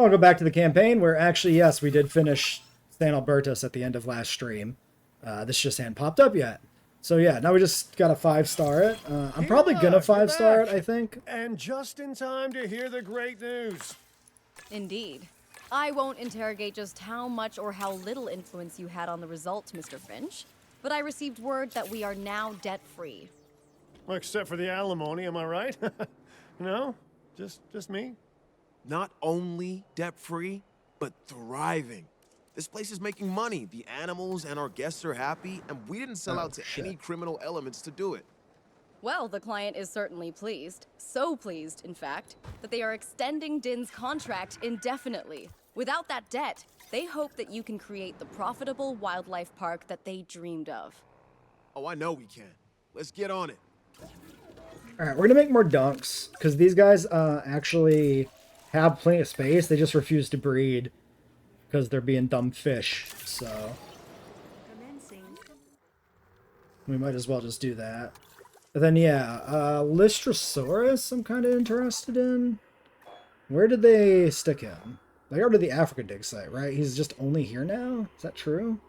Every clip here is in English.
I'll go back to the campaign where actually, yes, we did finish San Albertus at the end of last stream. This just hadn't popped up yet. So yeah, now we just got to 5-star it. I'm probably gonna 5-star it, I think. And just in time to hear the great news. Indeed. I won't interrogate just how much or how little influence you had on the results, Mr. Finch, but I received word that we are now debt-free. Well, except for the alimony, am I right? No? Just me? Not only debt-free, but thriving. This place is making money. The animals and our guests are happy, and we didn't sell out to any criminal elements to do it. Well, the client is certainly pleased. So pleased, in fact, that they are extending Din's contract indefinitely. Without that debt, they hope that you can create the profitable wildlife park that they dreamed of. Oh, I know we can. Let's get on it. Alright, we're gonna make more dunks, because these guys actually have plenty of space. They just refuse to breed, because they're being dumb fish, so... we might as well just do that. But then, yeah, Lystrosaurus I'm kind of interested in. Where did they stick him? They go to the Africa dig site, right? He's just only here now? Is that true?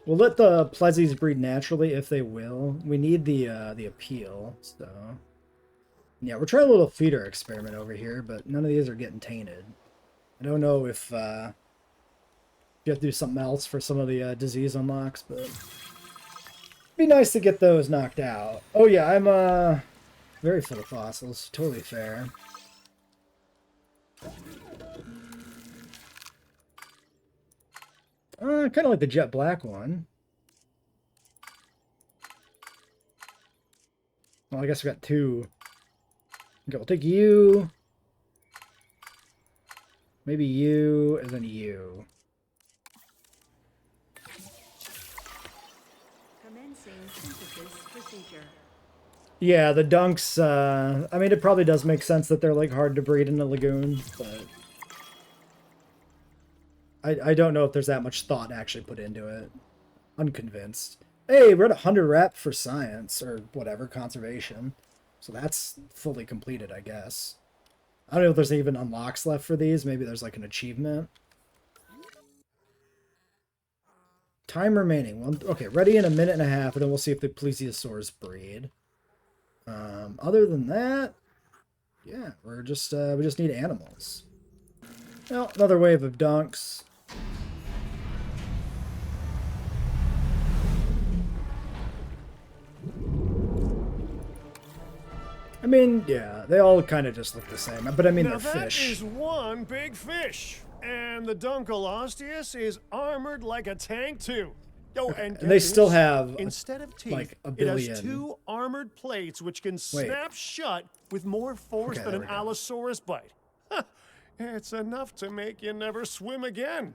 We'll let the Plezzies breed naturally if they will. We need the appeal, so... yeah, we're trying a little feeder experiment over here, but none of these are getting tainted. I don't know if you have to do something else for some of the disease unlocks, but it'd be nice to get those knocked out. Oh yeah, I'm very full of fossils. Totally fair. Kind of like the jet black one. Well, I guess we got two. Okay, we'll take you. Maybe you, and then you. Commencing synthesis procedure. Yeah, the dunks, I mean, it probably does make sense that they're, like, hard to breed in a lagoon, but... I don't know if there's that much thought actually put into it. Unconvinced. Hey, we're at 100 rep for science, or whatever, conservation. So that's fully completed, I guess. I don't know if there's even unlocks left for these. Maybe there's like an achievement. Time remaining. Okay, ready in a minute and a half, and then we'll see if the Plesiosaurs breed. Other than that, yeah, we just need animals. Well, another wave of dunks. I mean, yeah, they all kind of just look the same, but I mean, now they're fish. That is one big fish, and the Dunkleosteus is armored like a tank too. Oh, Okay. And They still have instead of teeth, like a it billion. has 2 armored plates which can snap shut with more force than an Allosaurus bite. It's enough to make you never swim again.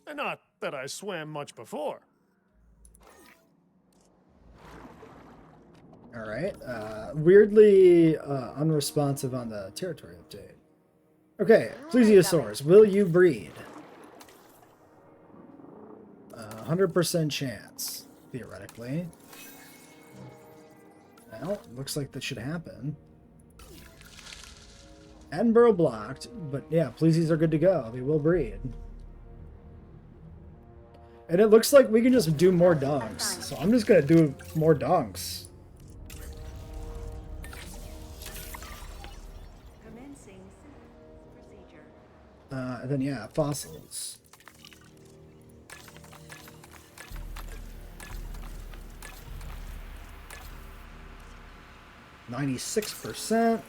And not that I swam much before. All right. Weirdly unresponsive on the territory update. Okay, Plesiosaurs, will you breed? 100% chance, theoretically. Well, looks like that should happen. Edinburgh blocked, but yeah, Plesies are good to go. They will breed. And it looks like we can just do more dunks. So I'm just going to do more dunks. Commencing procedure. And then, yeah, fossils. %.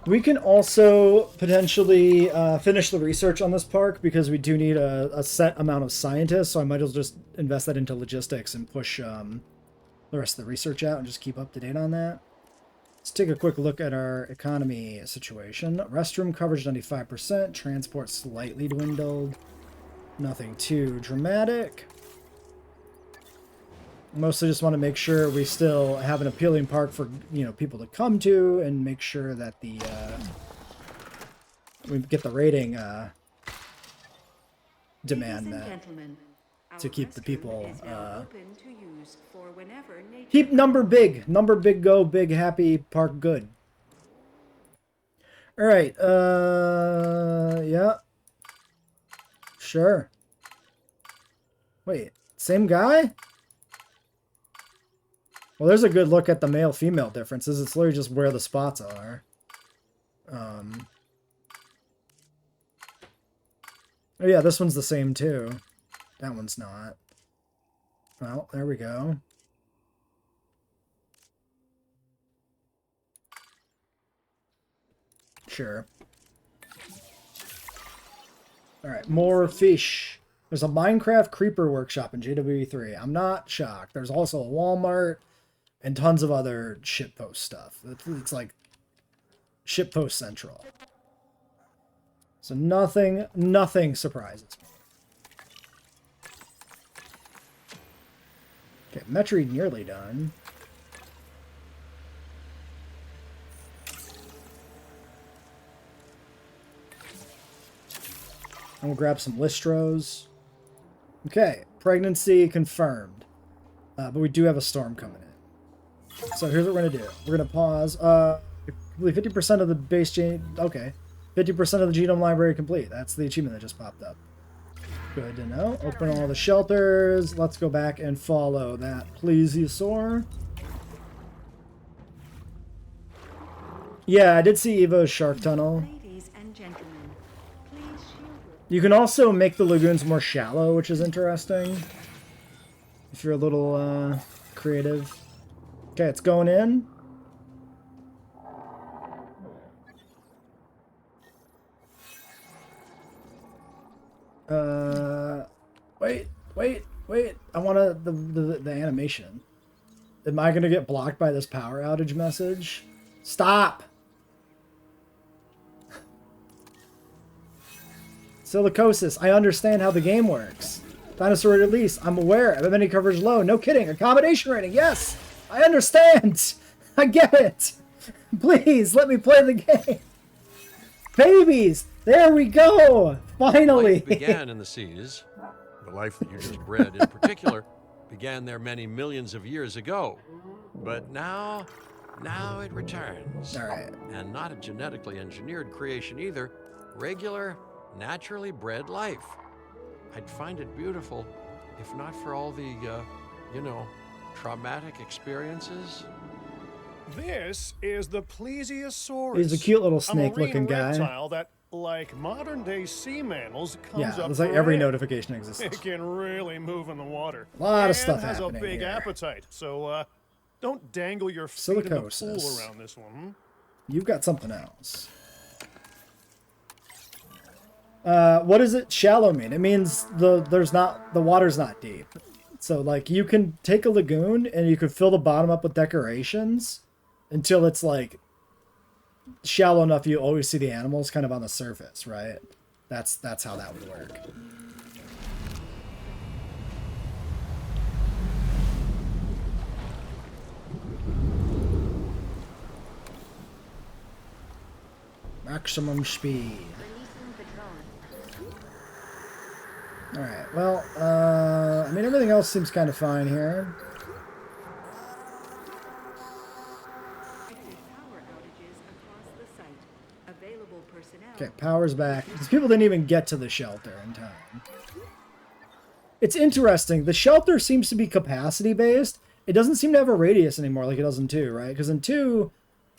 We can also potentially finish the research on this park because we do need a set amount of scientists, so I might as well just invest that into logistics and push the rest of the research out and just keep up to date on that. Let's take a quick look at our economy situation. Restroom coverage 95%, transport slightly dwindled. Nothing too dramatic. Mostly just want to make sure we still have an appealing park for, you know, people to come to, and make sure that the we get the rating demand Ladies and met. gentlemen, To our keep the restroom people, is now open to use for whenever nature Keep number big, go big, happy, park good. All right, yeah, sure. Wait, same guy? Well, there's a good look at the male-female differences. It's literally just where the spots are. Oh yeah, this one's the same too. That one's not. Well, there we go. Sure. Alright, more fish. There's a Minecraft creeper workshop in JWE3. I'm not shocked. There's also a Walmart and tons of other shitpost stuff. It's like shitpost central. So nothing surprises me. Okay, Metri nearly done. I'm gonna grab some Lystros. Okay, pregnancy confirmed. But we do have a storm coming in. So here's what we're gonna do. We're gonna pause. 50% of the base chain. Okay. 50% of the genome library complete. That's the achievement that just popped up. Good to know. Open all the shelters. Let's go back and follow that plesiosaur. Yeah, I did see Evo's shark tunnel. Ladies and gentlemen, please shield You can also make the lagoons more shallow, which is interesting. If you're a little creative. Okay, it's going in. Wait. I want the animation. Am I gonna get blocked by this power outage message? Stop! Silicosis. I understand how the game works. Dinosaur release. I'm aware. Amenity coverage low. No kidding. Accommodation rating. Yes! I understand! I get it! Please, let me play the game! Babies! There we go! Finally! Life began in the seas. The life that you just bred, in particular, began there many millions of years ago. But now it returns. All right. And not a genetically engineered creation either. Regular, naturally bred life. I'd find it beautiful, if not for all the, traumatic experiences. This is the plesiosaurus. He's a cute little snake-looking guy. Reptile that, like modern-day sea mammals, comes Yeah, up it's like for every air. notification exists. It can really move in the water. A lot of and stuff has happening a big here. appetite, so don't dangle your feet in the pool Silicosis. around this one. Hmm? You've got something else. What does it shallow mean? It means the water's not deep. So like you can take a lagoon and you can fill the bottom up with decorations until it's like shallow enough you always see the animals kind of on the surface, right? That's how that would work. Maximum speed. Alright, well, I mean, everything else seems kind of fine here. power outages across the site. Available personnel. Okay, power's back. These people didn't even get to the shelter in time. It's interesting. The shelter seems to be capacity-based. It doesn't seem to have a radius anymore like it does in 2, right? Because in 2,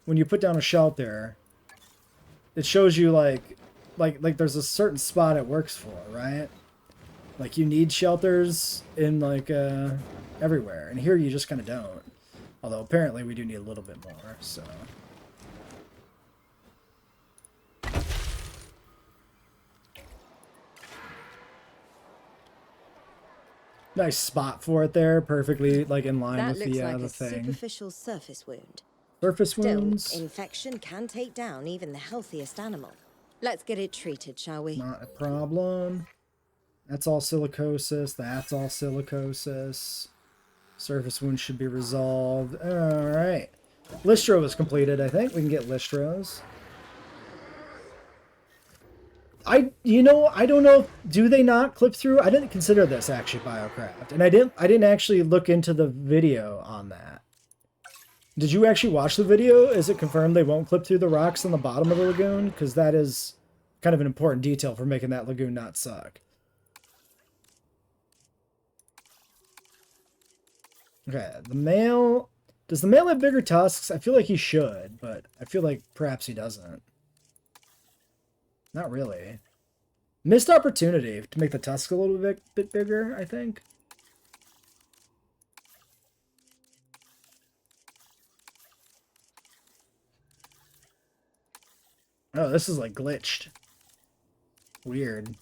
when you put down a shelter, it shows you, like there's a certain spot it works for, right? Like, you need shelters in, like, everywhere. And here you just kind of don't. Although, apparently, we do need a little bit more, so... Nice spot for it there. Perfectly, like, in line That with looks like the a thing. superficial surface wound. Surface Still, wounds? infection can take down even the healthiest animal. Let's get it treated, shall we? Not a problem. That's all silicosis. That's all silicosis. Surface wounds should be resolved. Alright. Lystro is completed, I think. We can get Lystros. you know, I don't know. Do they not clip through? I didn't consider this actually biocraft, and I didn't actually look into the video on that. Did you actually watch the video? Is it confirmed they won't clip through the rocks on the bottom of the lagoon? Because that is kind of an important detail for making that lagoon not suck. Okay, the male... Does the male have bigger tusks? I feel like he should, but I feel like perhaps he doesn't. Not really. Missed opportunity to make the tusks a little bit bigger, I think. Oh, this is like glitched. Weird.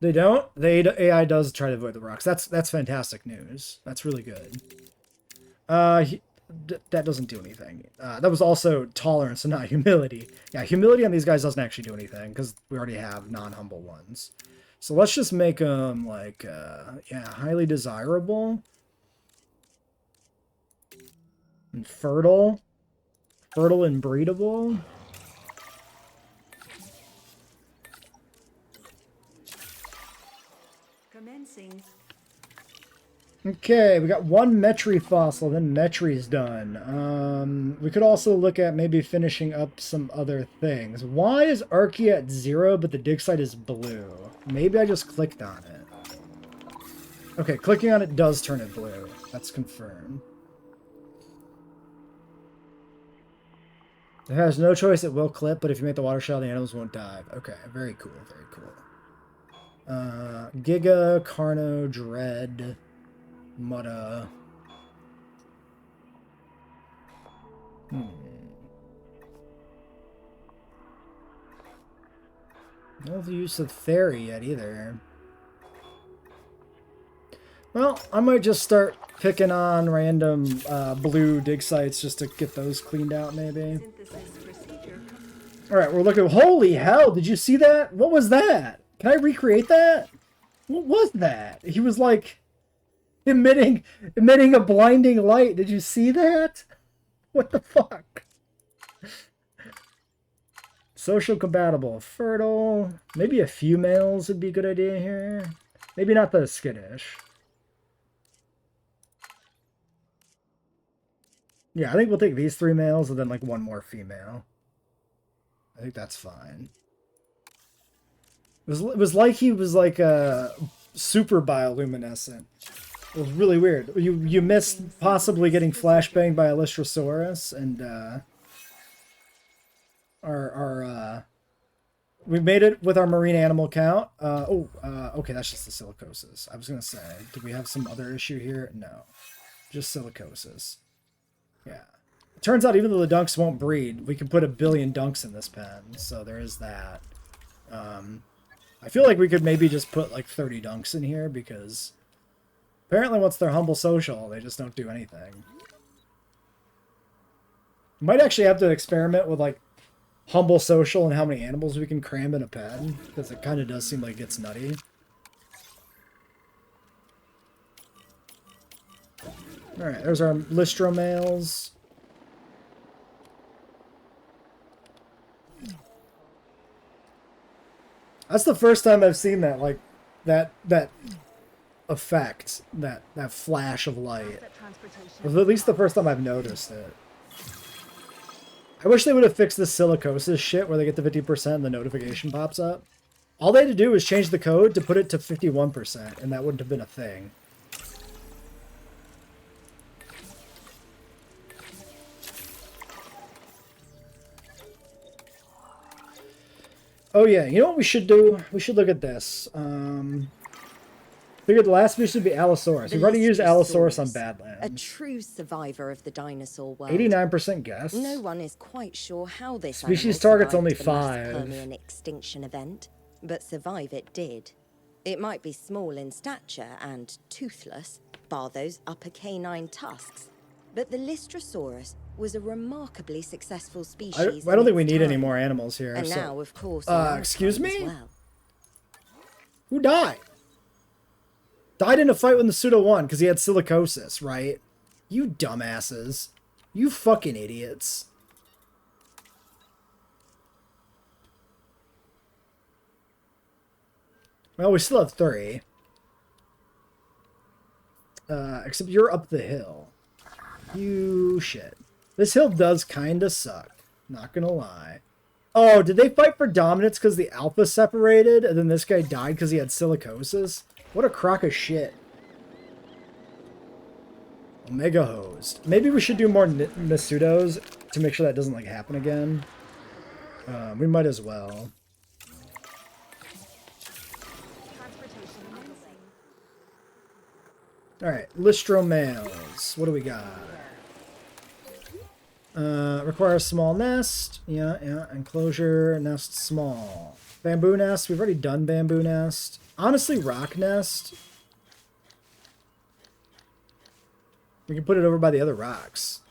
They don't? The AI does try to avoid the rocks. That's fantastic news. That's really good. That doesn't do anything. That was also tolerance and not humility. Yeah, humility on these guys doesn't actually do anything because we already have non-humble ones. So let's just make them like, yeah, highly desirable. And fertile. Fertile and breedable. Commencing. Okay, we got one Metri fossil, then Metri's done. We could also look at maybe finishing up some other things. Why is Archaea at 0, but the dig site is blue? Maybe I just clicked on it. Okay, clicking on it does turn it blue. That's confirmed. It has no choice, it will clip, but if you make the water shell, the animals won't dive. Okay, very cool, very cool. Giga, Carno, Dread, Mutta. No use of Theory yet either. Well, I might just start picking on random blue dig sites just to get those cleaned out, maybe. Alright, we're looking... Holy hell, did you see that? What was that? Can I recreate that? What was that? He was like emitting a blinding light. Did you see that? What the fuck? Social compatible. Fertile. Maybe a few males would be a good idea here. Maybe not the skittish. Yeah, I think we'll take these 3 males and then like one more female. I think that's fine. It was like he was like super bioluminescent. It was really weird. You missed possibly getting flashbanged by a Lystrosaurus, and we made it with our marine animal count. Okay, that's just the silicosis. I was gonna say, did we have some other issue here? No, just silicosis. Yeah. It turns out even though the dunks won't breed, we can put 1 billion dunks in this pen, so there is that. I feel like we could maybe just put like 30 dunks in here because apparently once they're humble social, they just don't do anything. Might actually have to experiment with like humble social and how many animals we can cram in a pen because it kind of does seem like it's nutty. Alright, there's our Lystro males. That's the first time I've seen that, like, that effect, that flash of light. At least the first time I've noticed it. I wish they would have fixed this silicosis shit where they get to 50% and the notification pops up. All they had to do was change the code to put it to 51%, and that wouldn't have been a thing. Oh yeah, you know what we should do? We should look at this. Figured the last fish would be Allosaurus. We've already used Allosaurus on Badlands. A true survivor of the dinosaur world. 89% guess. No one is quite sure how this species animal target's only survived the 5. Permian extinction event, but survive it did. It might be small in stature and toothless, bar those upper canine tusks, but the Lystrosaurus was a remarkably successful species. I don't think we need any more animals here. And so. now, of course, excuse me? well. Who died? Died in a fight when the pseudo won because he had silicosis, right? You dumbasses. You fucking idiots. Well, we still have 3. Except you're up the hill. You shit. This hill does kind of suck. Not gonna lie. Oh, did they fight for dominance because the alpha separated and then this guy died because he had silicosis? What a crock of shit. Omega hosed. Maybe we should do more Masudos to make sure that doesn't like happen again. We might as well. Alright, Lystro males. What do we got? Require a small nest. Yeah. Enclosure, nest small. Bamboo nest. We've already done bamboo nest. Honestly, rock nest. We can put it over by the other rocks.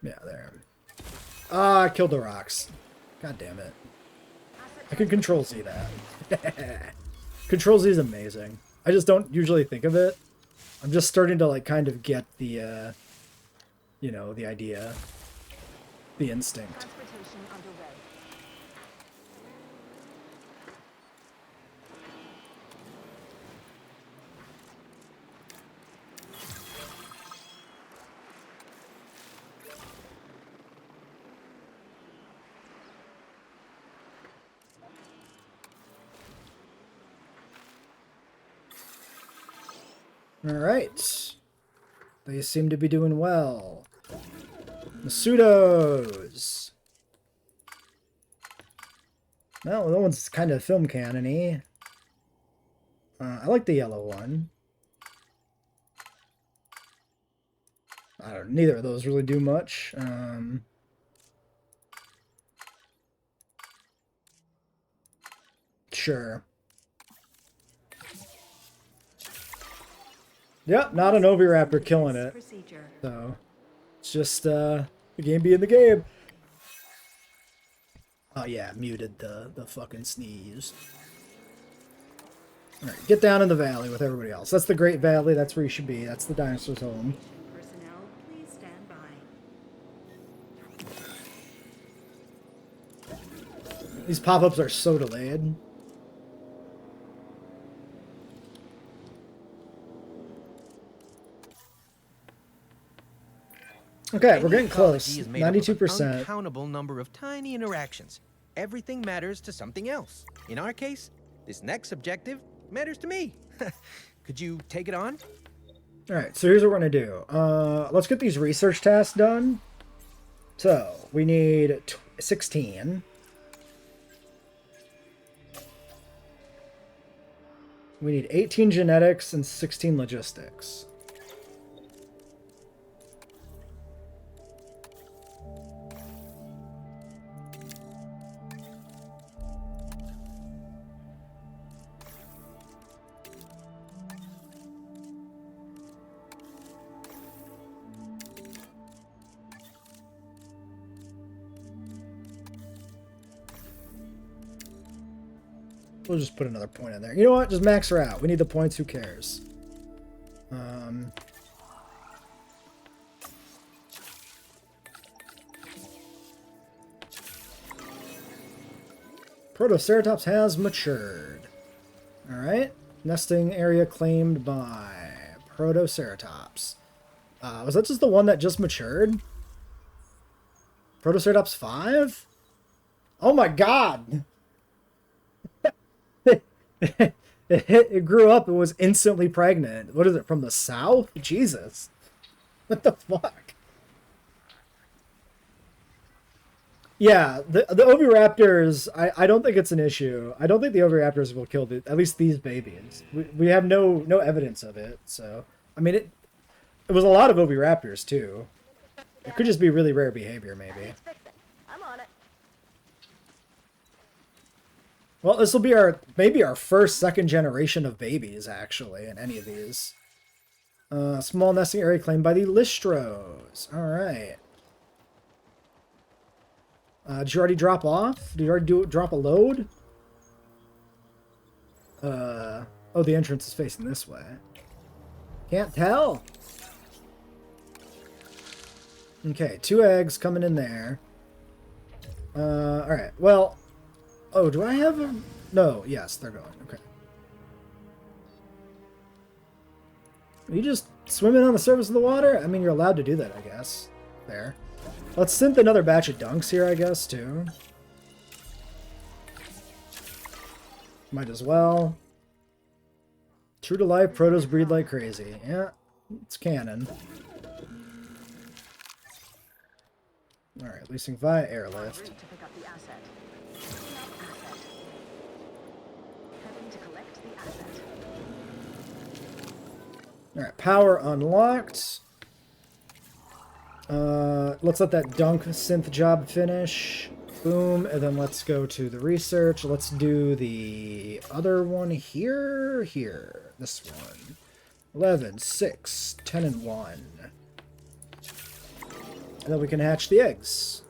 Yeah, there. Ah, I killed the rocks. God damn it. I can Control Z that. Control Z is amazing. I just don't usually think of it. I'm just starting to like kind of get the, you know, the idea, the instinct. Alright. They seem to be doing well. Masudos! Well, that one's kind of film canon-y. I like the yellow one. I don't. Neither of those really do much. Sure. Yep, not an Oviraptor killing it. So, it's just the game being the game. Oh yeah, muted the fucking sneeze. Alright, get down in the valley with everybody else. That's the Great Valley, that's where you should be. That's the dinosaur's home. Personnel, please stand by. These pop-ups are so delayed. Okay, we're getting close. 92%. Uncountable number of tiny interactions. Everything matters to something else. In our case, this next objective matters to me. Could you take it on? Alright, so here's what we're going to do. Let's get these research tasks done. So, we need 16. We need 18 genetics and 16 logistics. We'll just put another point in there. You know what? Just max her out. We need the points. Who cares? Protoceratops has matured. Alright. Nesting area claimed by Protoceratops. Was that just the one that just matured? Protoceratops 5? Oh my god! It grew up and was instantly pregnant. What is it, from the south? Jesus. What the fuck? Yeah, the Oviraptors, I don't think it's an issue. I don't think the Oviraptors will kill at least these babies. We have no evidence of it, so... I mean, it was a lot of Oviraptors, too. It could just be really rare behavior, maybe. I'm on it. Well, this will be maybe our first second generation of babies, actually, in any of these. Small nesting area claimed by the Lystros. Alright. Did you already drop off? Did you already drop a load? Oh, the entrance is facing this way. Can't tell. Okay, 2 eggs coming in there. Alright. Well, oh, do I have a... No, yes, they're going. Okay. Are you just swimming on the surface of the water? I mean, you're allowed to do that, I guess. There. Let's synth another batch of dunks here, I guess, too. Might as well. True to life, protos breed like crazy. Yeah, it's canon. Alright, leasing via airlift. To pick up the asset. Heading to collect the asset. Alright, power unlocked. Let's let that dunk synth job finish. Boom, and then let's go to the research. Let's do the other one here. Here, this one. 11, 6, 10, and 1. And then we can hatch the eggs.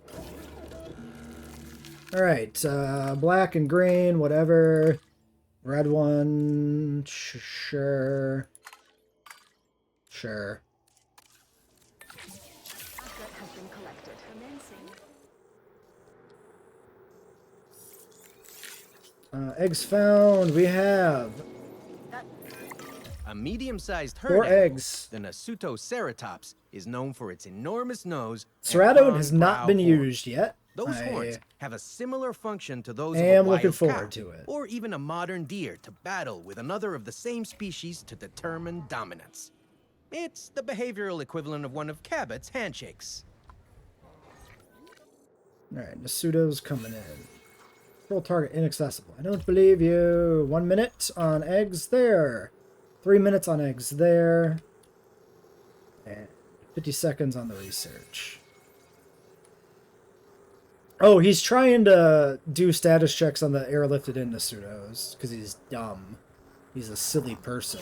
Alright, black and green, whatever. Red one, sure. Sure. Asset has been collected. Commencing. Eggs found. We have A medium-sized herd 4 animal, eggs. the Lystrosaurus, is known for its enormous nose. and Cerado long has not brow been horns. used yet. Those I horns have a similar function to those am of a looking wild cow, forward to it. or even a modern deer to battle with another of the same species to determine dominance. It's the behavioral equivalent of one of Cabot's handshakes. Alright, Nasuto's coming in. Full target inaccessible. I don't believe you. 1 minute on eggs there. 3 minutes on eggs there. And 50 seconds on the research. Oh, he's trying to do status checks on the airlifted in Nasutos because he's dumb. He's a silly person.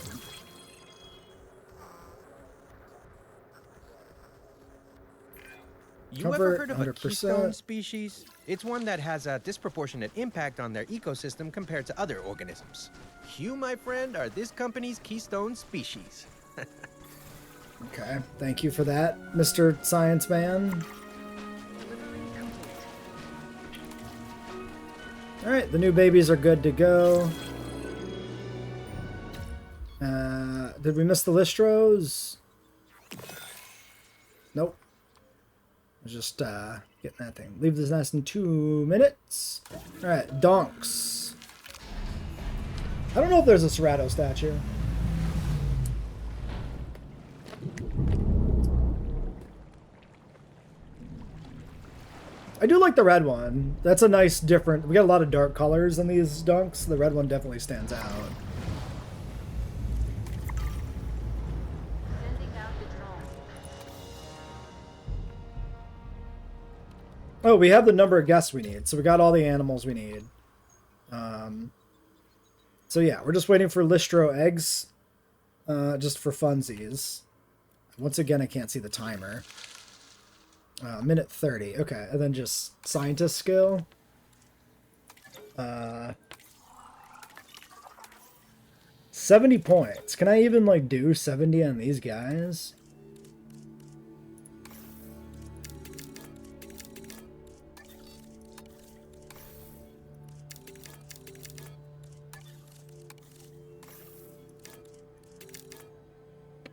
You Comfort, ever heard of a 100%. keystone species? It's one that has a disproportionate impact on their ecosystem compared to other organisms. You, my friend, are this company's keystone species. Okay, thank you for that, Mr. Science Man. Alright, the new babies are good to go. Did we miss the Lystros? Nope. I was just getting that thing. Leave this nest in 2 minutes. Alright, donks. I don't know if there's a Cerado statue. I do like the red one. That's a nice different... We got a lot of dark colors in these dunks. The red one definitely stands out. Sending out the drone. Oh, we have the number of guests we need. So we got all the animals we need. So yeah, we're just waiting for Lystro eggs. Just for funsies. Once again, I can't see the timer. Minute 30. Okay, and then just scientist skill. 70 points. Can I even, like, do 70 on these guys?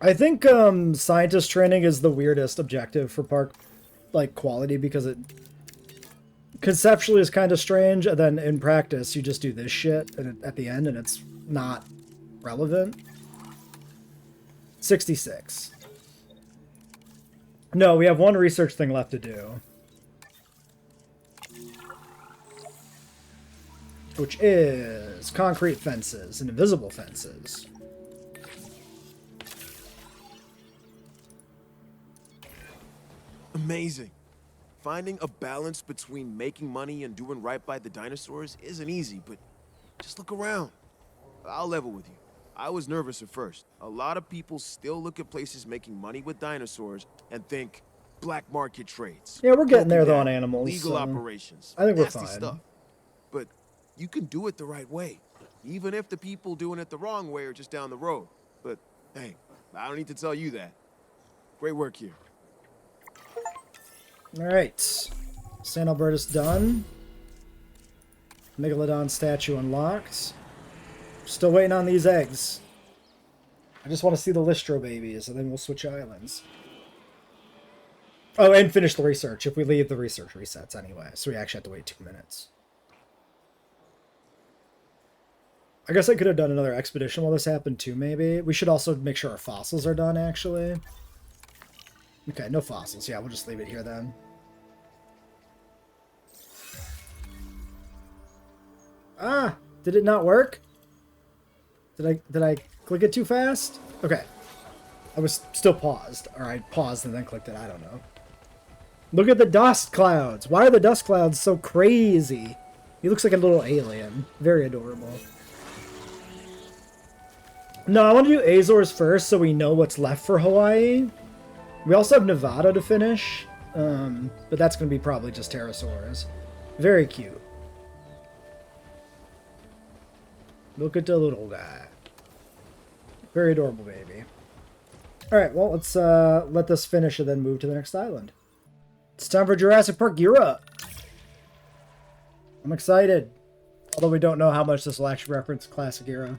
I think scientist training is the weirdest objective for park like quality because it conceptually is kind of strange, and then in practice you just do this shit at the end and it's not relevant. 66. No, we have one research thing left to do, which is concrete fences and invisible fences. Amazing. Finding a balance between making money and doing right by the dinosaurs isn't easy, but just look around. I'll level with you. I was nervous at first. A lot of people still look at places making money with dinosaurs and think black market trades. Yeah, we're getting there though Copycat, on animals. Legal so operations. I think we're nasty fine. stuff. But you can do it the right way, even if the people doing it the wrong way are just down the road. But hey, I don't need to tell you that. Great work here. All right. San Albertus done. Megalodon statue unlocked. Still waiting on these eggs. I just want to see the Lystro babies, and then we'll switch islands. Oh, and finish the research. If we leave, the research resets anyway, so we actually have to wait 2 minutes. I guess I could have done another expedition while this happened too, maybe. We should also make sure our fossils are done, actually. Okay, no fossils. Yeah, we'll just leave it here then. Ah! Did it not work? Did I click it too fast? Okay. I was still paused. Or I paused and then clicked it. I don't know. Look at the dust clouds. Why are the dust clouds so crazy? He looks like a little alien. Very adorable. No, I want to do Azores first so we know what's left for Hawaii. We also have Nevada to finish. But that's going to be probably just pterosaurs. Very cute. Look at the little guy. Very adorable baby. Alright, well, let's let this finish and then move to the next island. It's time for Jurassic Park Europe. I'm excited. Although we don't know how much this will actually reference Classic Era.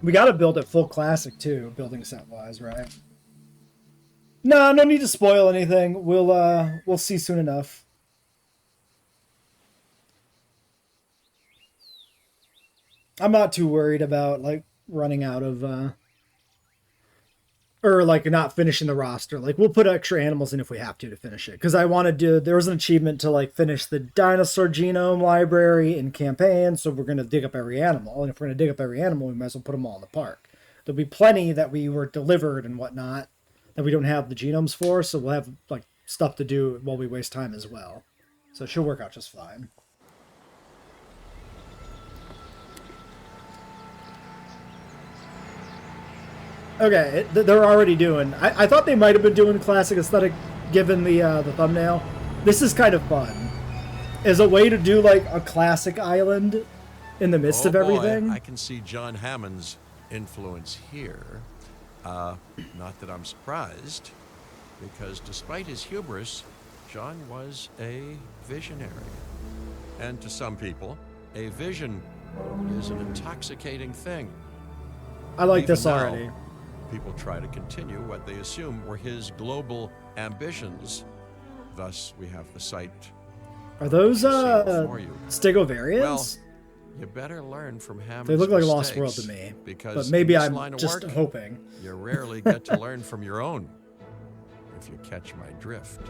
We gotta build it full Classic, too, building set-wise, right? No, no need to spoil anything. We'll see soon enough. I'm not too worried about, like, running out of, or, like, not finishing the roster. Like, we'll put extra animals in if we have to finish it. Because I want to do, there was an achievement to, like, finish the dinosaur genome library in campaign, so we're going to dig up every animal. And if we're going to dig up every animal, we might as well put them all in the park. There'll be plenty that we were delivered and whatnot that we don't have the genomes for, so we'll have, like, stuff to do while we waste time as well. So it should work out just fine. Okay, they're already doing... I thought they might have been doing classic aesthetic given the thumbnail. This is kind of fun. As a way to do, like, a classic island in the midst of everything. I can see John Hammond's influence here. Not that I'm surprised, because despite his hubris, John was a visionary. And to some people, a vision is an intoxicating thing. I like Even this now, already. People try to continue what they assume were his global ambitions. Thus, we have the site. Are those you. Stegovarians? Well, you better learn from Hammond's They look like mistakes, Lost World to me, because but maybe in this I'm line of just work, hoping. You rarely get to learn from your own, if you catch my drift.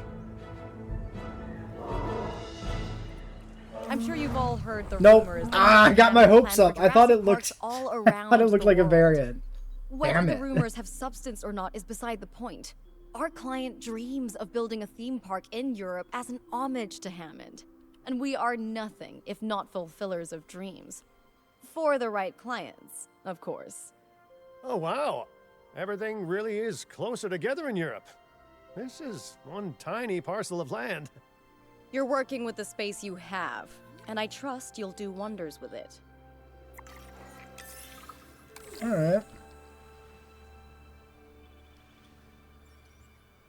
I'm sure you've all heard the Nope. rumors. I got my hopes up. I thought it looked. All I around thought it looked the like a world. variant. Whether Damn the it. rumors have substance or not is beside the point. Our client dreams of building a theme park in Europe as an homage to Hammond. And we are nothing if not fulfillers of dreams. For the right clients, of course. Oh, wow. Everything really is closer together in Europe. This is one tiny parcel of land. You're working with the space you have, and I trust you'll do wonders with it. Alright.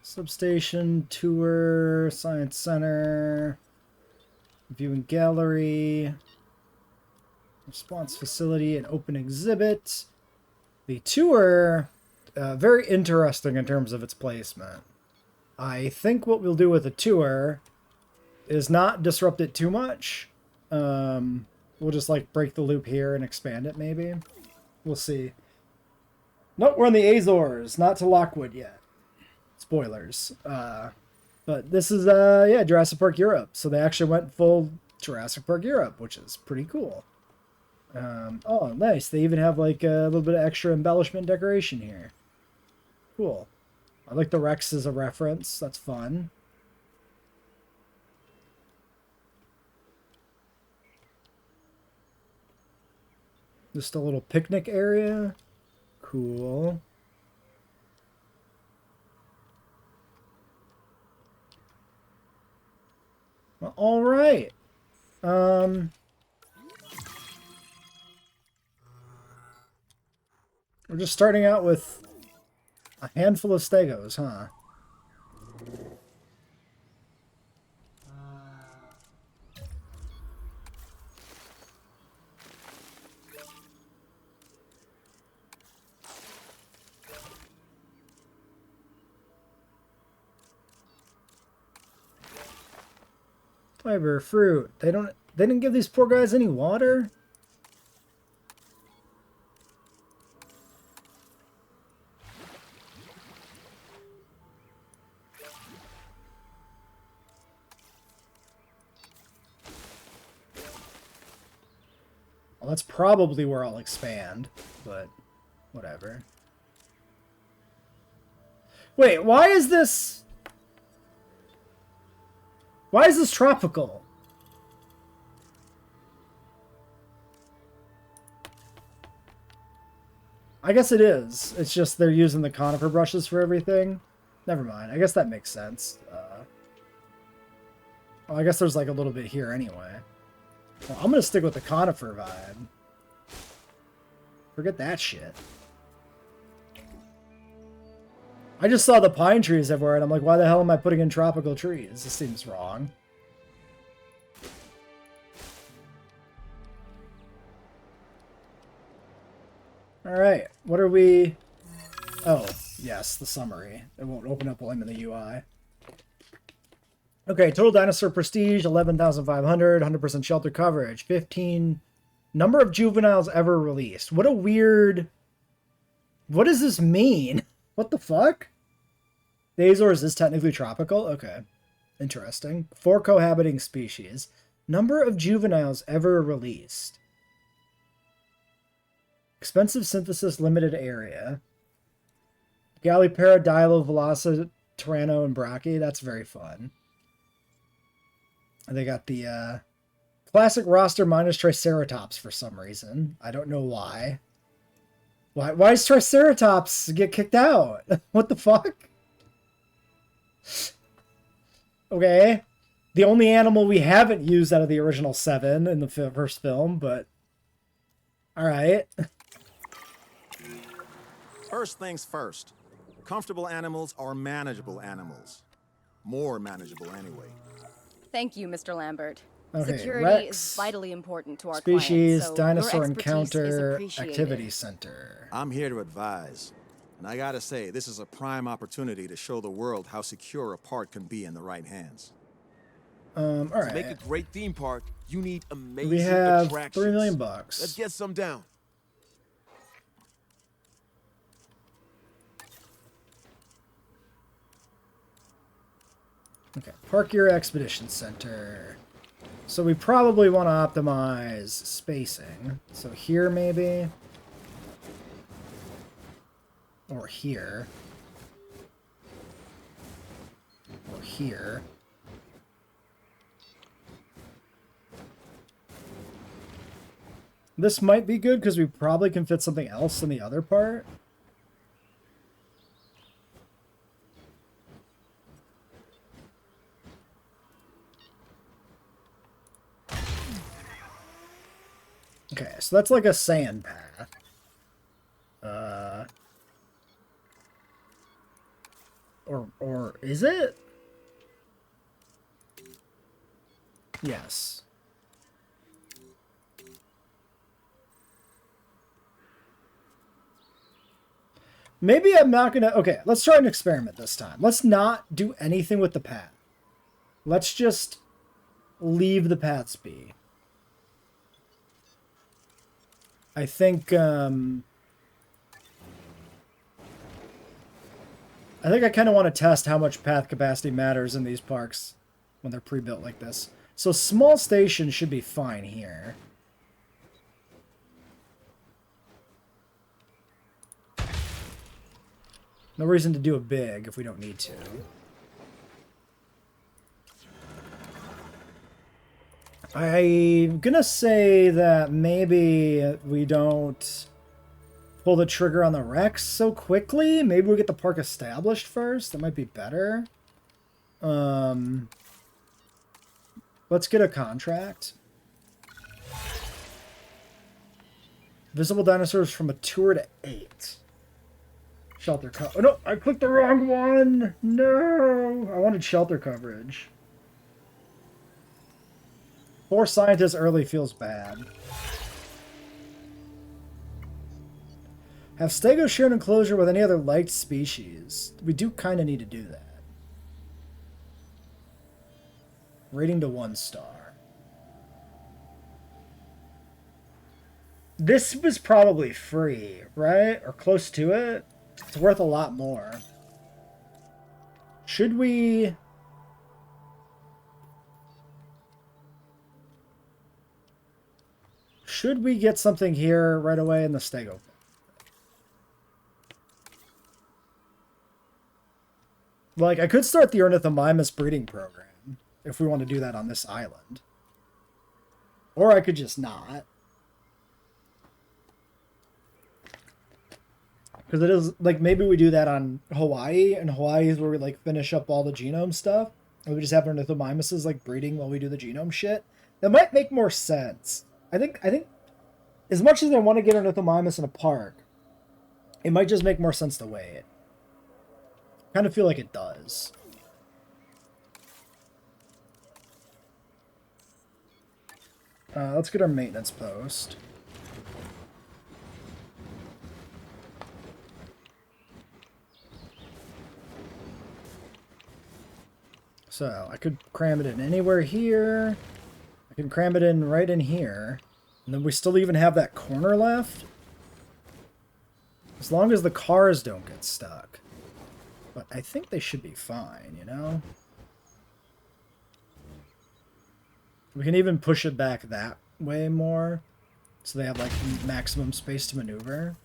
Substation, tour, science center, viewing gallery, response facility, and open exhibit. The tour, very interesting in terms of its placement. I think what we'll do with the tour is not disrupt it too much. We'll just like break the loop here and expand it maybe. We'll see. Nope, we're in the Azores, not to Lockwood yet. Spoilers. But this is, yeah, Jurassic Park Europe. So they actually went full Jurassic Park Europe, which is pretty cool. Oh, nice. They even have like a little bit of extra embellishment decoration here. Cool. I like the Rex as a reference. That's fun. Just a little picnic area. Cool. Well, all right. We're just starting out with a handful of stegos, huh? Fiber, fruit. They didn't give these poor guys any water? Well, that's probably where I'll expand, but whatever. Wait, why is this tropical? I guess it is. It's just they're using the conifer brushes for everything. Never mind. I guess that makes sense. Well, I guess there's like a little bit here anyway. Well, I'm going to stick with the conifer vibe. Forget that shit. I just saw the pine trees everywhere, and I'm like, why the hell am I putting in tropical trees? This seems wrong. Alright, what are we... Oh, yes, the summary. It won't open up while I'm in the UI. Okay, total dinosaur prestige, 11,500, 100% shelter coverage, 15... Number of juveniles ever released. What a weird... What does this mean? What the fuck? The Azores is technically tropical? Okay. Interesting. 4 cohabiting species. Number of juveniles ever released. Expensive synthesis limited area. Gallipera, Dilo, Veloci, Tyranno, and Brachii. That's very fun. And they got the classic roster minus Triceratops for some reason. I don't know why. Why does Triceratops get kicked out? What the fuck? Okay. The only animal we haven't used out of the original 7 in the first film, but... Alright. First things first. Comfortable animals are manageable animals. More manageable anyway. Thank you, Mr. Lambert. Okay, Security Rex, is vitally important to our Species clients, so Dinosaur your expertise is Encounter appreciated. Activity Center. I'm here to advise. And I gotta say, this is a prime opportunity to show the world how secure a park can be in the right hands. Alright. To make a great theme park, you need amazing We have attractions. $3 million bucks. Let's get some down. Okay, Park Year Expedition Center. So we probably want to optimize spacing. So here maybe. Or here. Or here. This might be good because we probably can fit something else in the other part. Okay, so that's like a sand path. Or is it? Yes. Maybe I'm not gonna... Okay, let's try an experiment this time. Let's not do anything with the path. Let's just leave the paths be. I think I kind of want to test how much path capacity matters in these parks when they're pre-built like this. So small stations should be fine here. No reason to do it big if we don't need to. I'm gonna say that maybe we don't pull the trigger on the Rex so quickly. Maybe we get the park established first. That might be better. Let's get a contract. Visible dinosaurs from mature to 8. Shelter coverage. Oh, no, I clicked the wrong one. No, I wanted shelter coverage. 4 scientists early feels bad. Have Stego share an enclosure with any other liked species? We do kind of need to do that. Rating to 1 star. This was probably free, right? Or close to it. It's worth a lot more. Should we... Should we get something here right away in the stego? Like, I could start the Ornithomimus breeding program if we want to do that on this island. Or I could just not. Because it is, like, maybe we do that on Hawaii, and Hawaii is where we, like, finish up all the genome stuff. And we just have Ornithomimuses, like, breeding while we do the genome shit. That might make more sense. I think, as much as I want to get Ornithomimus in a park, it might just make more sense to wait. Kind of feel like it does. Let's get our maintenance post. So, I could cram it in anywhere here. I can cram it in right in here. And then we still even have that corner left. As long as the cars don't get stuck. But I think they should be fine, you know? We can even push it back that way more. So they have, like, maximum space to maneuver.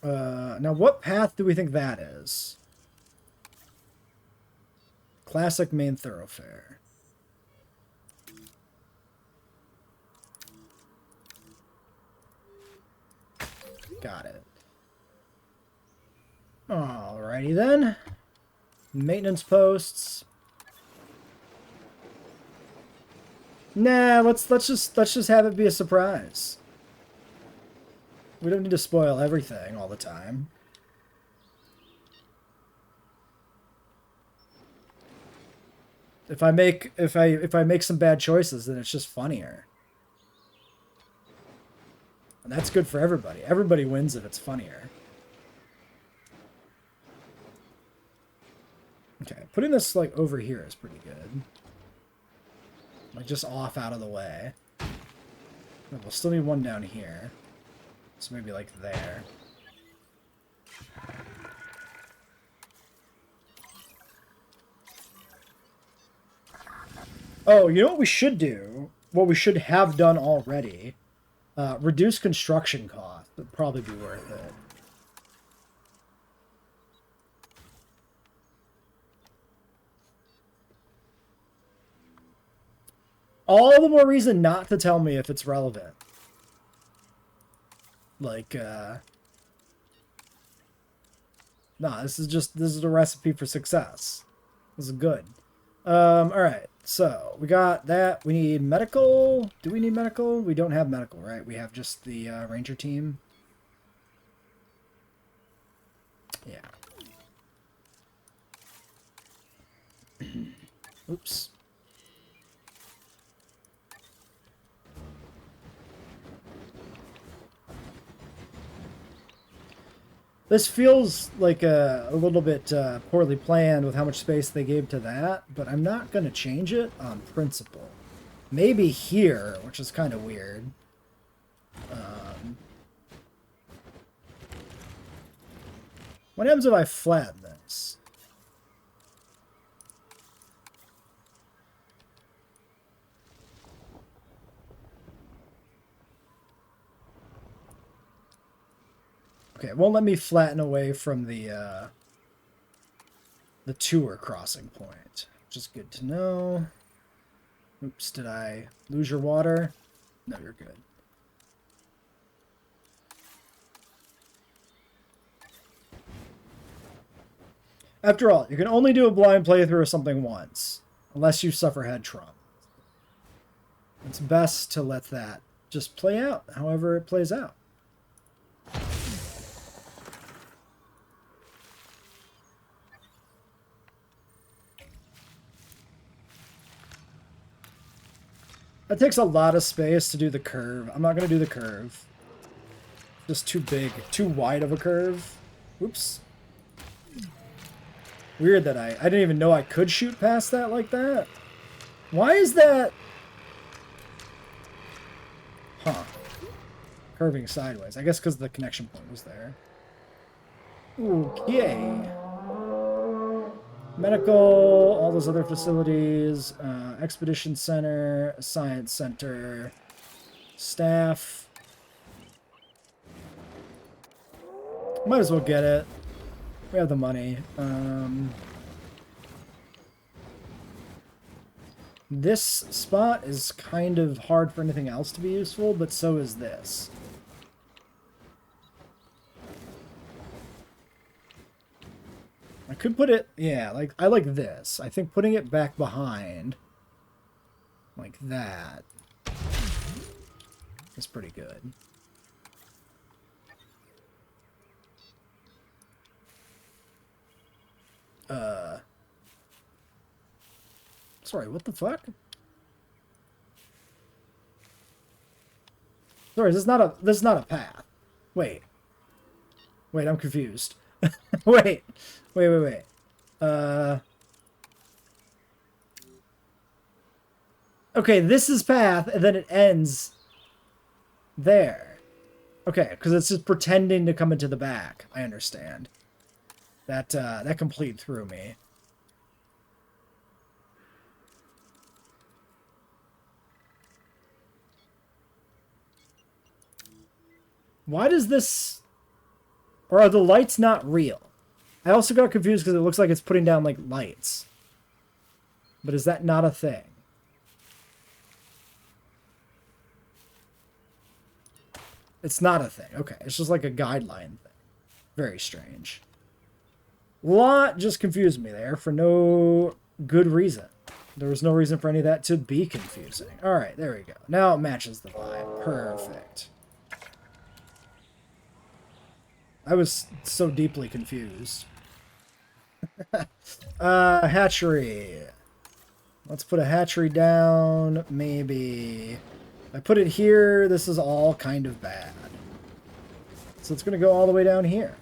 Now, what path do we think that is? Classic main thoroughfare. Got it. Alrighty then. Maintenance posts. Nah, let's just have it be a surprise. We don't need to spoil everything all the time. If I make some bad choices, then it's just funnier. And that's good for everybody. Everybody wins if it's funnier. Okay, putting this, like, over here is pretty good. Like, just off out of the way. We'll still need one down here. So maybe, like, there. Oh, you know what we should do? What we should have done already? Reduce construction cost. Would probably be worth it. All the more reason not to tell me if it's relevant. Like, nah, this is a recipe for success. This is good. Alright, so we got that. We need medical. Do we need medical? We don't have medical, right? We have just the ranger team. Yeah. Oops. This feels like a little bit poorly planned with how much space they gave to that, but I'm not going to change it on principle. Maybe here, which is kind of weird. What happens if I flatten this? Okay, it won't let me flatten away from the tour crossing point, which is good to know. Oops, did I lose your water? No, you're good. After all, you can only do a blind playthrough of something once, unless you suffer head trauma. It's best to let that just play out, however it plays out. That takes a lot of space to do the curve. I'm not going to do the curve. Just too big, too wide of a curve. Oops. Weird that I didn't even know I could shoot past that like that. Why is that? Huh. Curving sideways. I guess because the connection point was there. Okay. Medical, all those other facilities, Expedition Center, Science Center, staff. Might as well get it. We have the money. This spot is kind of hard for anything else to be useful, but so is this. I could put it, yeah, like, I like this. I think putting it back behind, like that, is pretty good. Sorry, what the fuck? Sorry, this is not a path. Wait. Wait, I'm confused. Wait. Okay, this is path, and then it ends there. Okay, because it's just pretending to come into the back. I understand. That complete threw me. Why does this... Or are the lights not real? I also got confused because it looks like it's putting down, like, lights. But is that not a thing? It's not a thing. Okay, it's just like a guideline thing. Very strange. Lot just confused me there for no good reason. There was no reason for any of that to be confusing. Alright, there we go. Now it matches the vibe. Perfect. I was so deeply confused. Hatchery. Let's put a hatchery down. Maybe. I put it here. This is all kind of bad. So it's going to go all the way down here.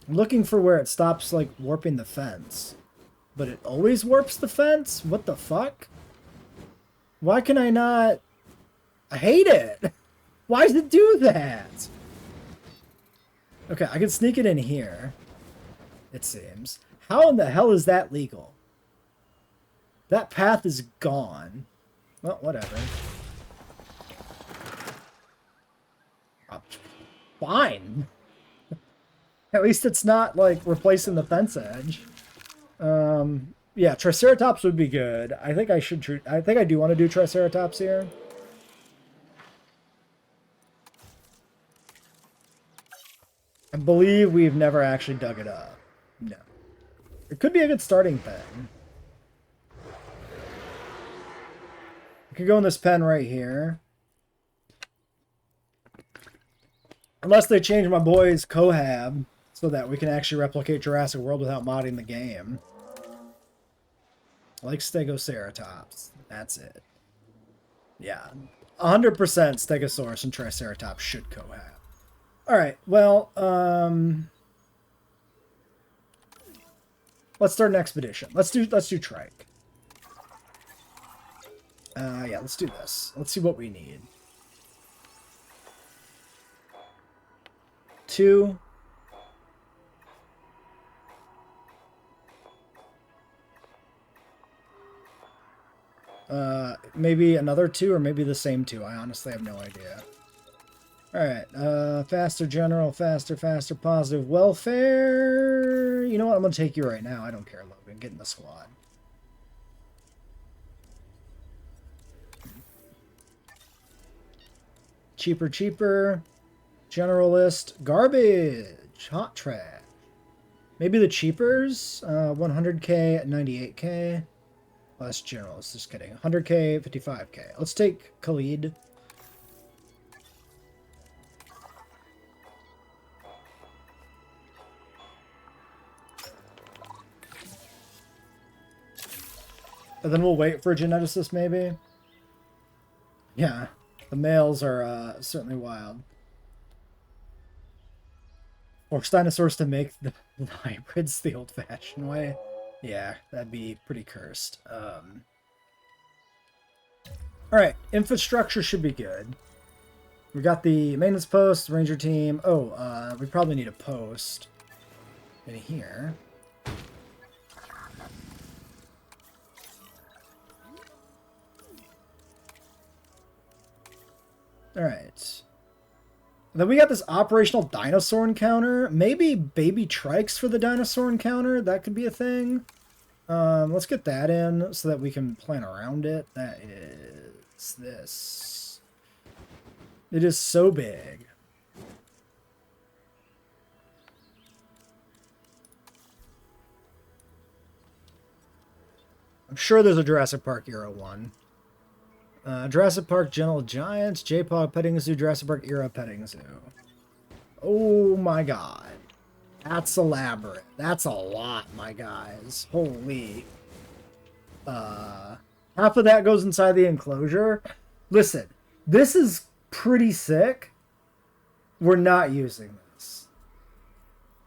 I'm looking for where it stops, like, warping the fence. But it always warps the fence? What the fuck? Why can I not... I hate it! Why does it do that? Okay, I can sneak it in here. It seems. How in the hell is that legal? That path is gone. Well, whatever. Fine. At least it's not, like, replacing the fence edge. Yeah, Triceratops would be good. I think I should... I think I do want to do Triceratops here. I believe we've never actually dug it up. No. It could be a good starting pen. I could go in this pen right here. Unless they change my boy's cohab so that we can actually replicate Jurassic World without modding the game. I like Stegoceratops. That's it. Yeah. 100% Stegosaurus and Triceratops should cohab. Alright, well, let's start an expedition. Let's do trike. Yeah, let's do this. Let's see what we need. 2. Maybe another 2 or maybe the same 2. I honestly have no idea. Alright, faster general, faster, positive welfare. You know what? I'm going to take you right now. I don't care, Logan. Get in the squad. Cheaper. Generalist. Garbage. Hot trash. Maybe the cheapers. 100k at 98k. Oh, that's generalist. Just kidding. 100k, 55k. Let's take Khalid. And then we'll wait for a geneticist, maybe? Yeah, the males are certainly wild. Force dinosaurs to make the hybrids the old-fashioned way. Yeah, that'd be pretty cursed. Alright, infrastructure should be good. We got the maintenance post, ranger team. Oh, we probably need a post in here. Alright. Then we got this operational dinosaur encounter. Maybe baby trikes for the dinosaur encounter. That could be a thing. Let's get that in so that we can plan around it. That is this. It is so big. I'm sure there's a Jurassic Park era one. Jurassic Park Gentle Giants, J-Pog Petting Zoo, Jurassic Park Era Petting Zoo. Oh my god. That's elaborate. That's a lot, my guys. Holy. Half of that goes inside the enclosure. Listen, this is pretty sick. We're not using this.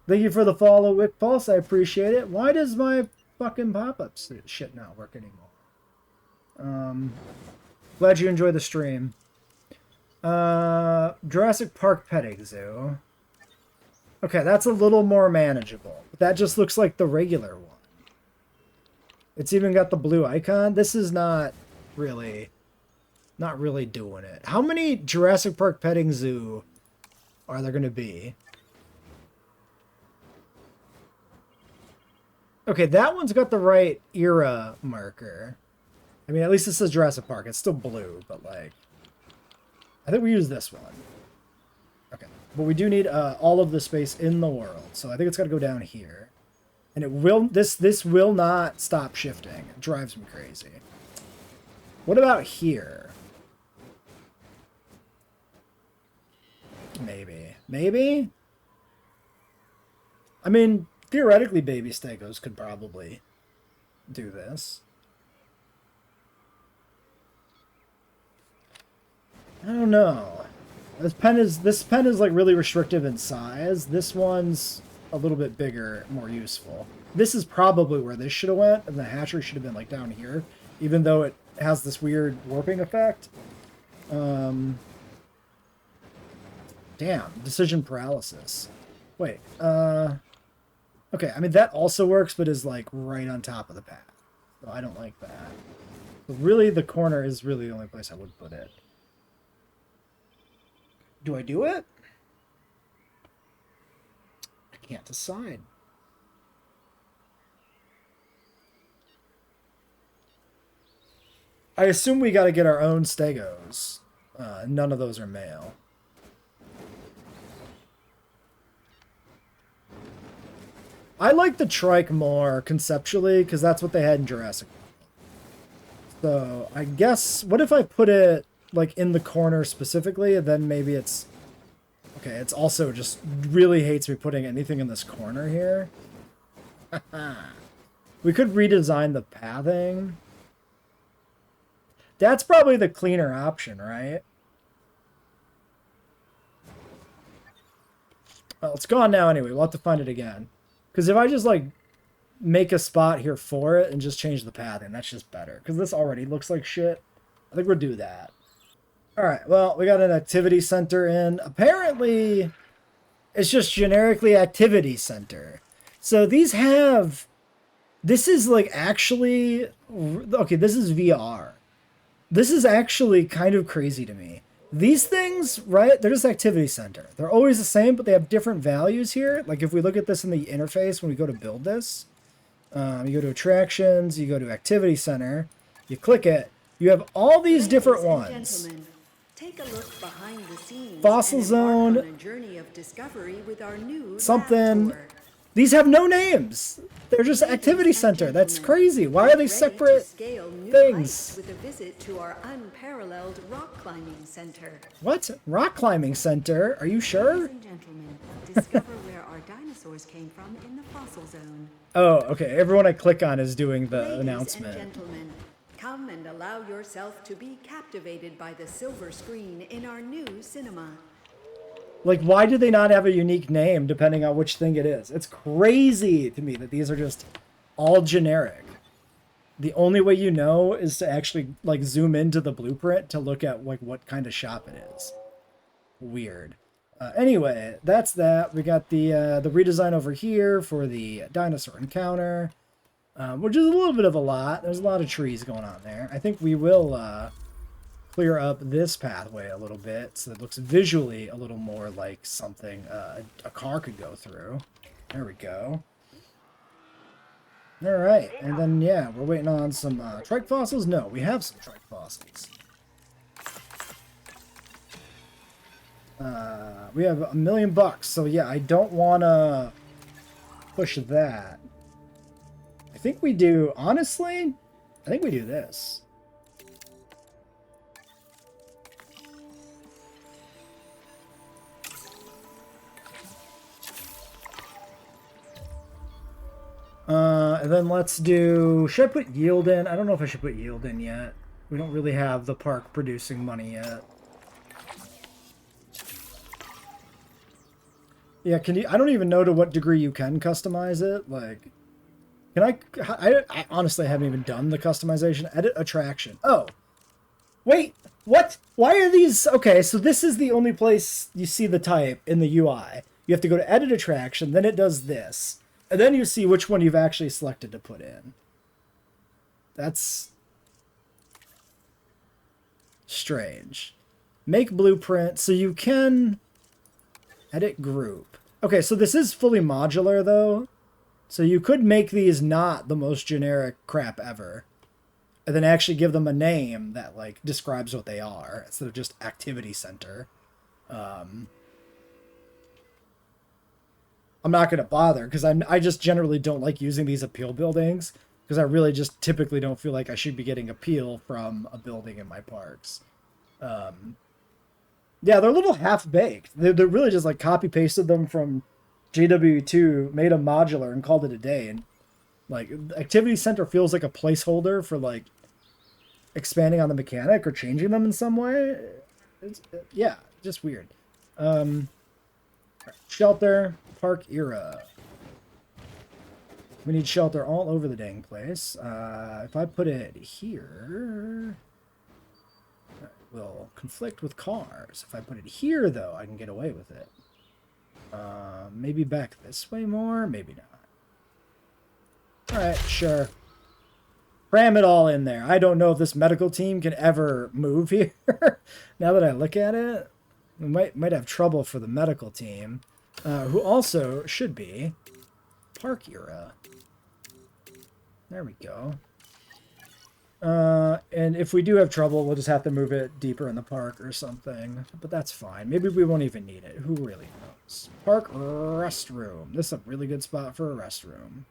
Thank you for the follow, Wick Pulse. I appreciate it. Why does my fucking pop-up shit not work anymore? Glad you enjoyed the stream. Jurassic Park Petting Zoo. Okay, that's a little more manageable. But that just looks like the regular one. It's even got the blue icon. This is not really doing it. How many Jurassic Park Petting Zoo are there going to be? Okay, that one's got the right era marker. I mean, at least it says Jurassic Park. It's still blue, but like, I think we use this one. Okay, but we do need all of the space in the world, so I think it's got to go down here, and it will. This will not stop shifting. It drives me crazy. What about here? Maybe. I mean, theoretically, baby stegos could probably do this. I don't know. This pen is like really restrictive in size. This one's a little bit bigger, more useful. This is probably where this should have went, and the hatchery should have been like down here, even though it has this weird warping effect. Damn, decision paralysis. Wait, okay, I mean that also works, but is like right on top of the path. So I don't like that. But really, the corner is really the only place I would put it. Do I do it? I can't decide. I assume we got to get our own stegos. None of those are male. I like the trike more conceptually because that's what they had in Jurassic World. So I guess, what if I put it like in the corner specifically, and then maybe it's okay. It's also just really hates me putting anything in this corner here. We could redesign the pathing. That's probably the cleaner option, right? Well, it's gone now anyway. We'll have to find it again. Because if I just like make a spot here for it and just change the pathing, that's just better. Because this already looks like shit. I think we'll do that. Alright, well, we got an activity center in. Apparently, it's just generically activity center. So these have... This is like actually... Okay, this is VR. This is actually kind of crazy to me. These things, right, they're just activity center. They're always the same, but they have different values here. Like if we look at this in the interface when we go to build this, you go to attractions, you go to activity center, you click it, you have all these different ones. Take a look behind the scenes. Fossil zone, on a journey of discovery with our new something. These have no names. They're just activity center. That's crazy. Why are they separate things? With a visit to our unparalleled rock climbing center. What? Rock climbing center? Are you sure? Ladies and gentlemen, discover where our dinosaurs came from in the fossil zone. Oh, okay. Everyone I click on is doing the Ladies announcement. and gentlemen, come and allow yourself to be captivated by the silver screen in our new cinema. Like, why do they not have a unique name depending on which thing it is? It's crazy to me that these are just all generic. The only way you know is to actually, like, zoom into the blueprint to look at, like, what kind of shop it is. Weird. Anyway, that's that. We got the redesign over here for the dinosaur encounter, which is a little bit of a lot. There's a lot of trees going on there. I think we will clear up this pathway a little bit so it looks visually a little more like something a car could go through. There we go. All right, and then yeah, we're waiting on some trike fossils. No, we have some trike fossils. We have $1 million, so yeah, I don't want to push that. I think we do, honestly, I think we do this. And then let's do, should I put yield in? I don't know if I should put yield in yet. We don't really have the park producing money yet. Yeah, can you, I don't even know to what degree you can customize it. Like, can I honestly haven't even done the customization. Edit attraction. Oh, wait, what? Why are these? Okay, so this is the only place you see the type in the UI. You have to go to edit attraction, then it does this. And then you see which one you've actually selected to put in. That's strange. Make blueprint. So you can edit group. Okay, so this is fully modular, though. So you could make these not the most generic crap ever. And then actually give them a name that, like, describes what they are, instead of just activity center. I'm not going to bother, because I just generally don't like using these appeal buildings, because I really just typically don't feel like I should be getting appeal from a building in my parks. Yeah, they're a little half-baked. They're really just like copy-pasted them from JWE3, made them modular, and called it a day. And like, Activity Center feels like a placeholder for like expanding on the mechanic or changing them in some way. Yeah, just weird. Shelter, park era. We need shelter all over the dang place. If I put it here, it will conflict with cars. If I put it here, though, I can get away with it. Maybe back this way more? Maybe not. Alright, sure. Cram it all in there. I don't know if this medical team can ever move here. Now that I look at it, we might have trouble for the medical team. Who also should be park era. There we go. And if we do have trouble, we'll just have to move it deeper in the park or something. But that's fine. Maybe we won't even need it. Who really knows? Park restroom. This is a really good spot for a restroom.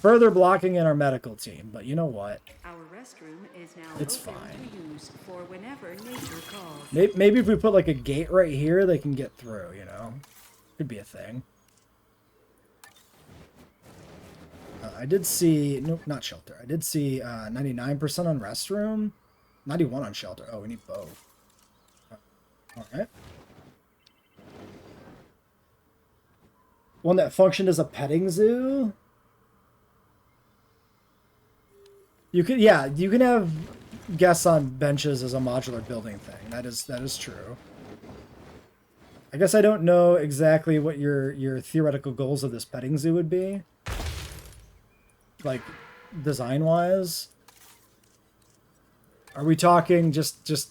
Further blocking in our medical team, but you know what? Our restroom is now it's open fine. to use for whenever nature calls. Maybe if we put like a gate right here, they can get through, you know? Could be a thing. I did see, nope, not shelter. I did see 99% on restroom, 91 on shelter. Oh, we need both. All right. One that functioned as a petting zoo. You could, yeah, you can have guests on benches as a modular building thing. That is true. I guess I don't know exactly what your theoretical goals of this petting zoo would be. Like, design-wise. Are we talking just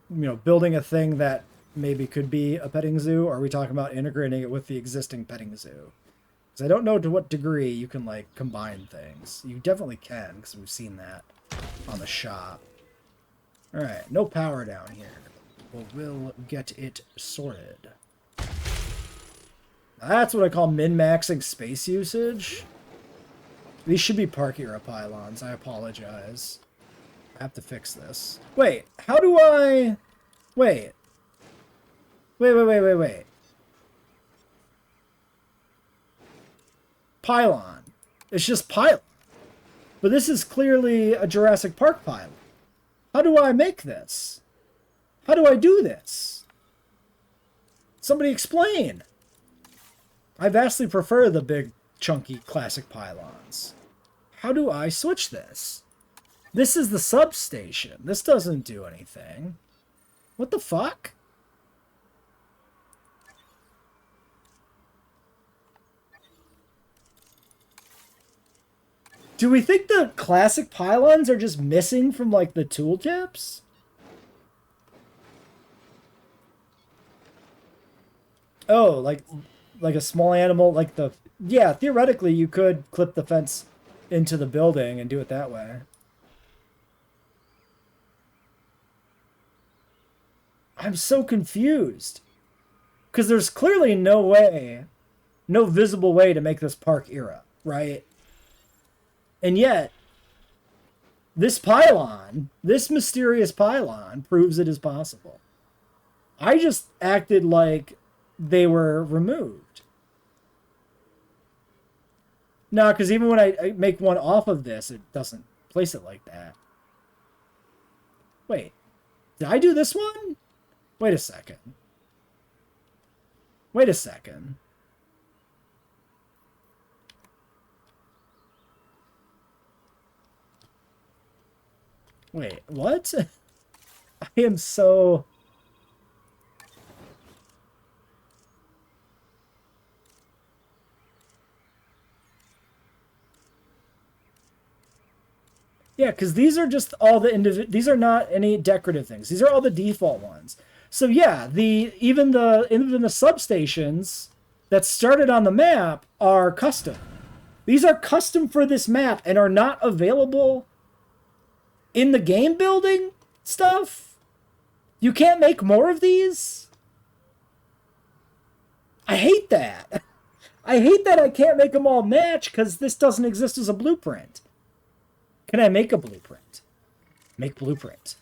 you know, building a thing that maybe could be a petting zoo, or are we talking about integrating it with the existing petting zoo? Because I don't know to what degree you can, like, combine things. You definitely can, because we've seen that on the shop. Alright, no power down here. Well, we'll get it sorted. That's what I call min-maxing space usage. These should be park era pylons. I apologize. I have to fix this. Wait, how do I... Wait. Wait. Pylon. It's just pylon. But this is clearly a Jurassic Park pylon. How do I make this? How do I do this? Somebody explain. I vastly prefer the big, chunky, classic pylons. How do I switch this? This is the substation. This doesn't do anything. What the fuck? Do we think the classic pylons are just missing from, like, the tooltips? Oh, like a small animal, like the... Yeah, theoretically, you could clip the fence into the building and do it that way. I'm so confused. Because there's clearly no way, no visible way to make this park era, right? And yet, this pylon, this mysterious pylon, proves it is possible. I just acted like they were removed. No, because even when I make one off of this, it doesn't place it like that. Wait, did I do this one? Wait a second. Wait a second. Wait, what? I am so... Yeah, because these are just all the these are not any decorative things. These are all the default ones. So yeah, even the substations that started on the map are custom. These are custom for this map and are not available in the game building stuff. You can't make more of these? I hate that. I hate that I can't make them all match because this doesn't exist as a blueprint. Can I make a blueprint? Make blueprint.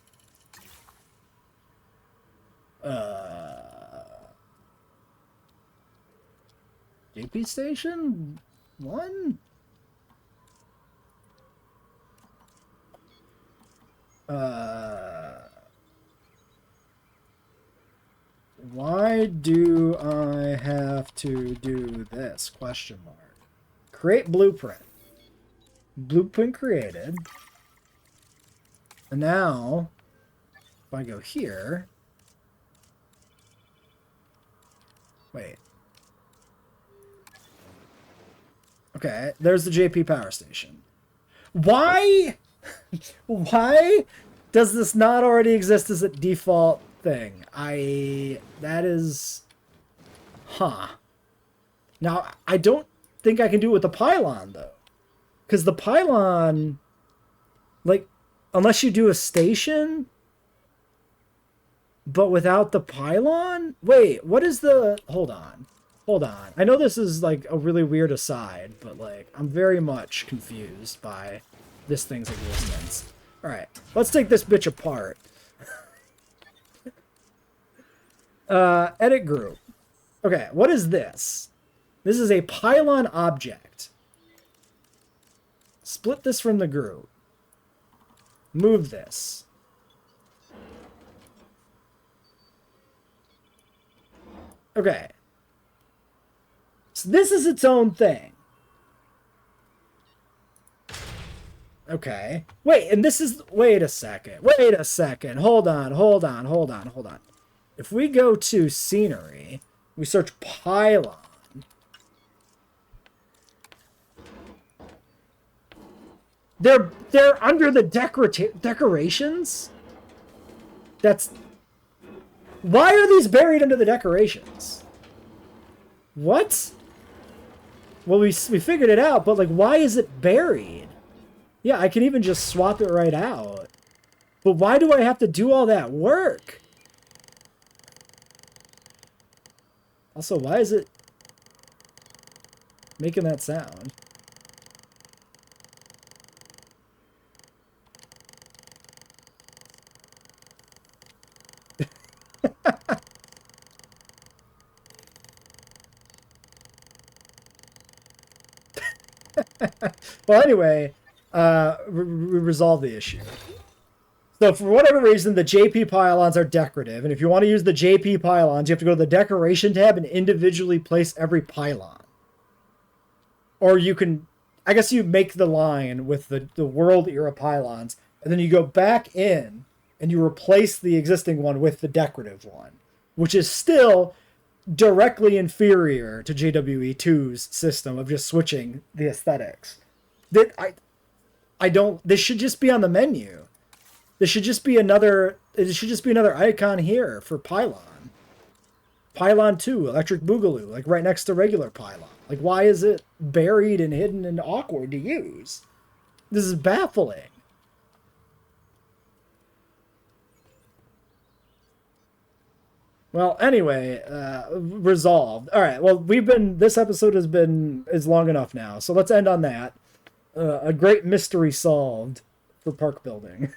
JP Station 1? Why do I have to do this? Question mark. Create blueprint. Blueprint created. And now, if I go here... Wait. Okay, there's the JP power station. Why? Why does this not already exist as a default thing? That is... Huh. Now, I don't think I can do it with the pylon, though. Because the pylon, like, unless you do a station, but without the pylon? Wait, what is the... Hold on. Hold on. I know this is, like, a really weird aside, but, like, I'm very much confused by this thing's existence. Alright, let's take this bitch apart. Edit group. Okay, what is this? This is a pylon object. Split this from the group. Move this. Okay. So this is its own thing. Okay. Wait, and this is... Wait a second. Wait a second. Hold on, hold on, hold on, hold on. If we go to scenery, we search pylon. They're under the decorations? That's... Why are these buried under the decorations? What? Well, we figured it out, but, like, why is it buried? Yeah, I can even just swap it right out. But why do I have to do all that work? Also, why is it making that sound? Well, anyway, we resolved the issue. So for whatever reason, the JP pylons are decorative, and if you want to use the JP pylons, you have to go to the decoration tab and individually place every pylon. Or you can, I guess you make the line with the world era pylons, and then you go back in and you replace the existing one with the decorative one, which is still directly inferior to JWE2's system of just switching the aesthetics. That I don't. This should just be on the menu. This should just be another. It should just be another icon here for pylon. Pylon 2, electric boogaloo, like right next to regular pylon. Like, why is it buried and hidden and awkward to use? This is baffling. Well, anyway, resolved. All right. Well, this episode is long enough now, so let's end on that. A great mystery solved for park building.